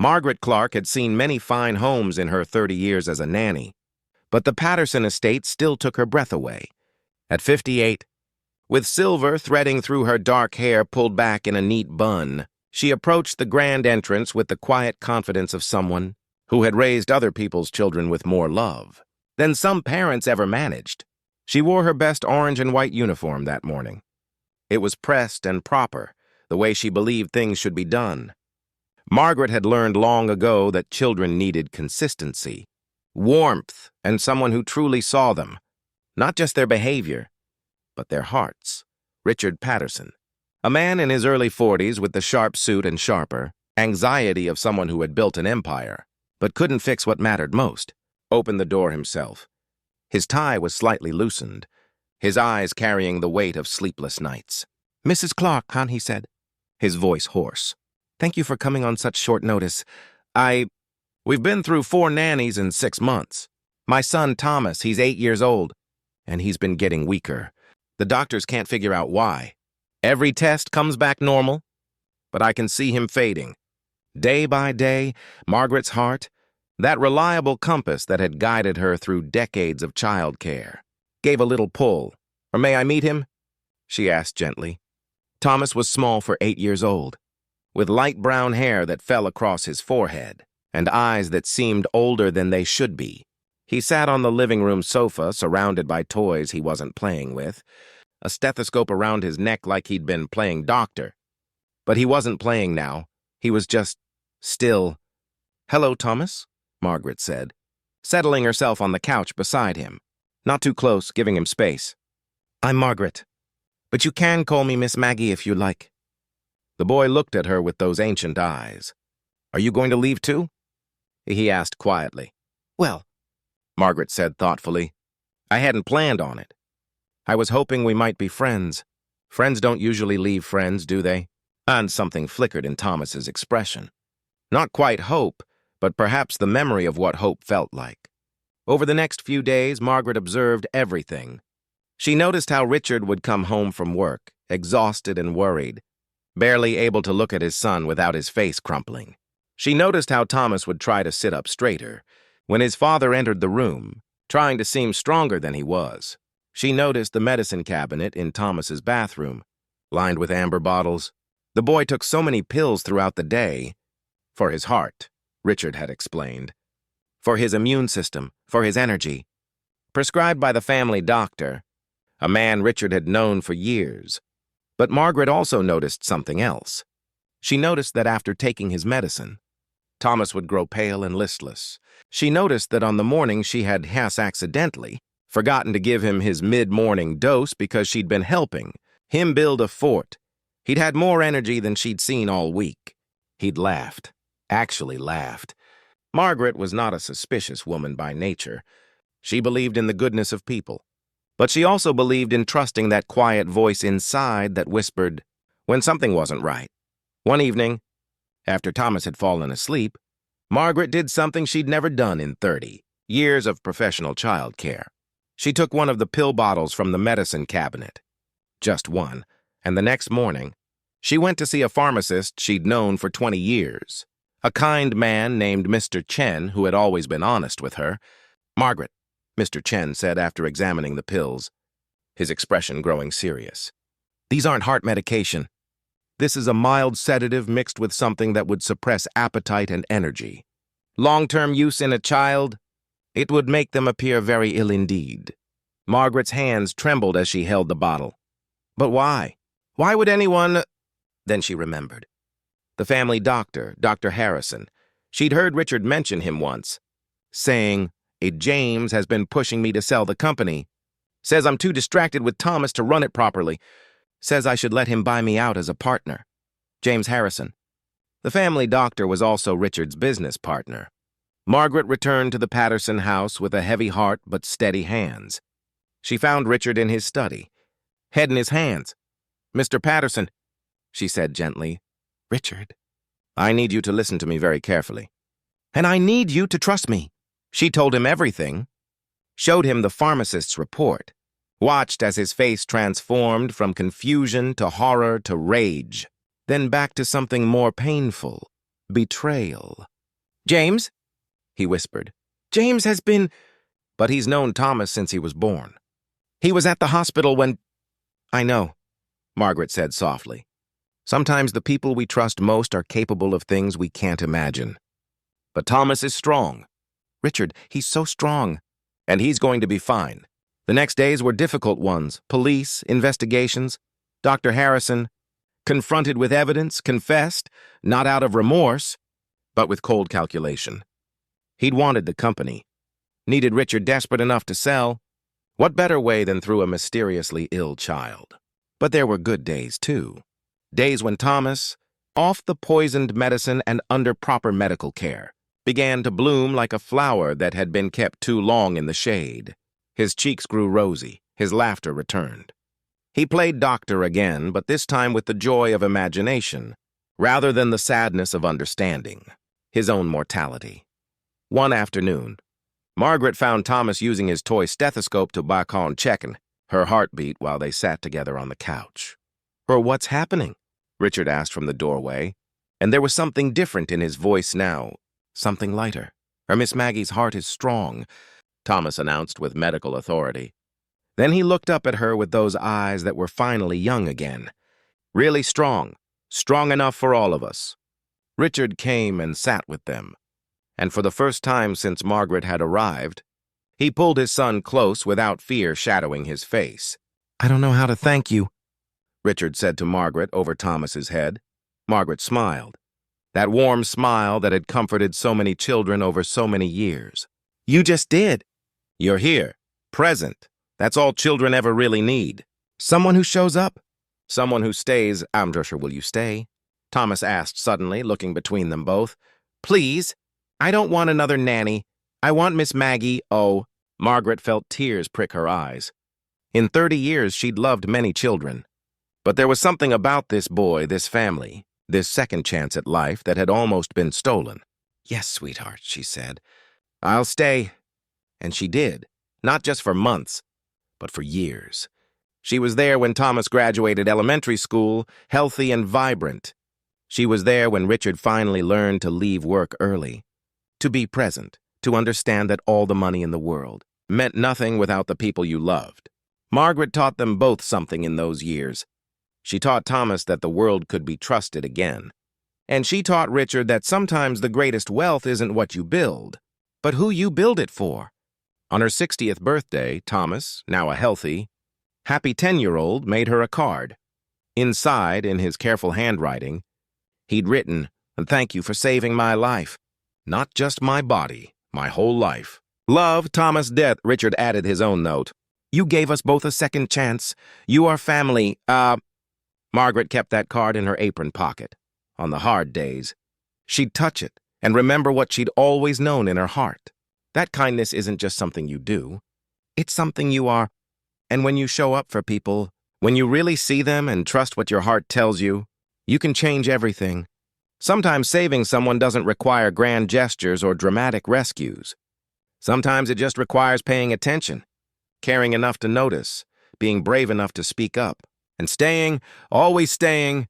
Margaret Clark had seen many fine homes in her 30 years as a nanny, but the Patterson estate still took her breath away. At 58, with silver threading through her dark hair pulled back in a neat bun, she approached the grand entrance with the quiet confidence of someone who had raised other people's children with more love than some parents ever managed. She wore her best orange and white uniform that morning. It was pressed and proper, the way she believed things should be done. Margaret had learned long ago that children needed consistency, warmth, and someone who truly saw them, not just their behavior, but their hearts. Richard Patterson, a man in his early 40s with the sharp suit and sharper anxiety of someone who had built an empire, but couldn't fix what mattered most, opened the door himself. His tie was slightly loosened, his eyes carrying the weight of sleepless nights. "Mrs. Clark, hon," he said, his voice hoarse. "Thank you for coming on such short notice. We've been through 4 nannies in 6 months. My son, Thomas, he's 8 years old, and he's been getting weaker. The doctors can't figure out why. Every test comes back normal, but I can see him fading. Day by day, Margaret's heart, that reliable compass that had guided her through decades of childcare, gave a little pull. Or may I meet him?" she asked gently. Thomas was small for 8 years old, with light brown hair that fell across his forehead and eyes that seemed older than they should be. He sat on the living room sofa, surrounded by toys he wasn't playing with, a stethoscope around his neck like he'd been playing doctor. But he wasn't playing now. He was just still. "Hello, Thomas," Margaret said, settling herself on the couch beside him, not too close, giving him space. "I'm Margaret, but you can call me Miss Maggie if you like." The boy looked at her with those ancient eyes. "Are you going to leave too?" he asked quietly. "Well," Margaret said thoughtfully, "I hadn't planned on it. I was hoping we might be friends. Friends don't usually leave friends, do they?" And something flickered in Thomas's expression. Not quite hope, but perhaps the memory of what hope felt like. Over the next few days, Margaret observed everything. She noticed how Richard would come home from work, exhausted and worried, barely able to look at his son without his face crumpling. She noticed how Thomas would try to sit up straighter when his father entered the room, trying to seem stronger than he was. She noticed the medicine cabinet in Thomas's bathroom, lined with amber bottles. The boy took so many pills throughout the day. For his heart, Richard had explained. For his immune system, for his energy. Prescribed by the family doctor, a man Richard had known for years. But Margaret also noticed something else. She noticed that after taking his medicine, Thomas would grow pale and listless. She noticed that on the morning she had accidentally forgotten to give him his mid-morning dose because she'd been helping him build a fort. He'd had more energy than she'd seen all week. He'd laughed, actually laughed. Margaret was not a suspicious woman by nature. She believed in the goodness of people. But she also believed in trusting that quiet voice inside that whispered when something wasn't right. One evening, after Thomas had fallen asleep, Margaret did something she'd never done in 30 years of professional childcare. She took one of the pill bottles from the medicine cabinet. Just one. And the next morning, she went to see a pharmacist she'd known for 20 years. A kind man named Mr. Chen, who had always been honest with her. "Margaret," Mr. Chen said after examining the pills, his expression growing serious. "These aren't heart medication. This is a mild sedative mixed with something that would suppress appetite and energy. Long-term use in a child, it would make them appear very ill indeed." Margaret's hands trembled as she held the bottle. But why? Why would anyone... Then she remembered. The family doctor, Dr. Harrison. She'd heard Richard mention him once, saying, "James has been pushing me to sell the company. Says I'm too distracted with Thomas to run it properly. Says I should let him buy me out as a partner." James Harrison. The family doctor was also Richard's business partner. Margaret returned to the Patterson house with a heavy heart but steady hands. She found Richard in his study, head in his hands. "Mr. Patterson," she said gently. "Richard, I need you to listen to me very carefully. And I need you to trust me." She told him everything, showed him the pharmacist's report, watched as his face transformed from confusion to horror to rage, then back to something more painful, betrayal. James, he whispered. James has been... But he's known Thomas since he was born. He was at the hospital when... I know, Margaret said softly. Sometimes the people we trust most are capable of things we can't imagine. But Thomas is strong. Richard, he's so strong. And he's going to be fine. The next days were difficult ones. Police, investigations. Dr. Harrison, confronted with evidence, confessed, not out of remorse, but with cold calculation. He'd wanted the company. Needed Richard desperate enough to sell. What better way than through a mysteriously ill child? But there were good days, too. Days when Thomas, off the poisoned medicine and under proper medical care, began to bloom like a flower that had been kept too long in the shade. His cheeks grew rosy, his laughter returned. He played doctor again, but this time with the joy of imagination, rather than the sadness of understanding, his own mortality. One afternoon, Margaret found Thomas using his toy stethoscope to bakon checken, her heartbeat while they sat together on the couch. What's happening? Richard asked from the doorway, and there was something different in his voice now, something lighter. Miss Maggie's heart is strong, Thomas announced with medical authority. Then he looked up at her with those eyes that were finally young again. Really strong, strong enough for all of us. Richard came and sat with them, and for the first time since Margaret had arrived, he pulled his son close without fear shadowing his face. I don't know how to thank you, Richard said to Margaret over Thomas's head. Margaret smiled, that warm smile that had comforted so many children over so many years. You just did. You're here, present. That's all children ever really need. Someone who shows up. Someone who stays. I'm sure, will you stay? Thomas asked suddenly, looking between them both. Please. I don't want another nanny. I want Miss Maggie. Oh, Margaret felt tears prick her eyes. In 30 years, she'd loved many children. But there was something about this boy, this family, this second chance at life that had almost been stolen. Yes, sweetheart, she said. I'll stay. And she did, not just for months, but for years. She was there when Thomas graduated elementary school, healthy and vibrant. She was there when Richard finally learned to leave work early, to be present, to understand that all the money in the world meant nothing without the people you loved. Margaret taught them both something in those years. She taught Thomas that the world could be trusted again. And she taught Richard that sometimes the greatest wealth isn't what you build, but who you build it for. On her 60th birthday, Thomas, now a healthy, happy 10-year-old, made her a card. Inside, in his careful handwriting, he'd written, "Thank you for saving my life. Not just my body, my whole life. Love, Thomas, death," Richard added his own note. "You gave us both a second chance. You are family." Margaret kept that card in her apron pocket. On the hard days, she'd touch it and remember what she'd always known in her heart. That kindness isn't just something you do. It's something you are. And when you show up for people, when you really see them and trust what your heart tells you, you can change everything. Sometimes saving someone doesn't require grand gestures or dramatic rescues. Sometimes it just requires paying attention, caring enough to notice, being brave enough to speak up, and staying, always staying,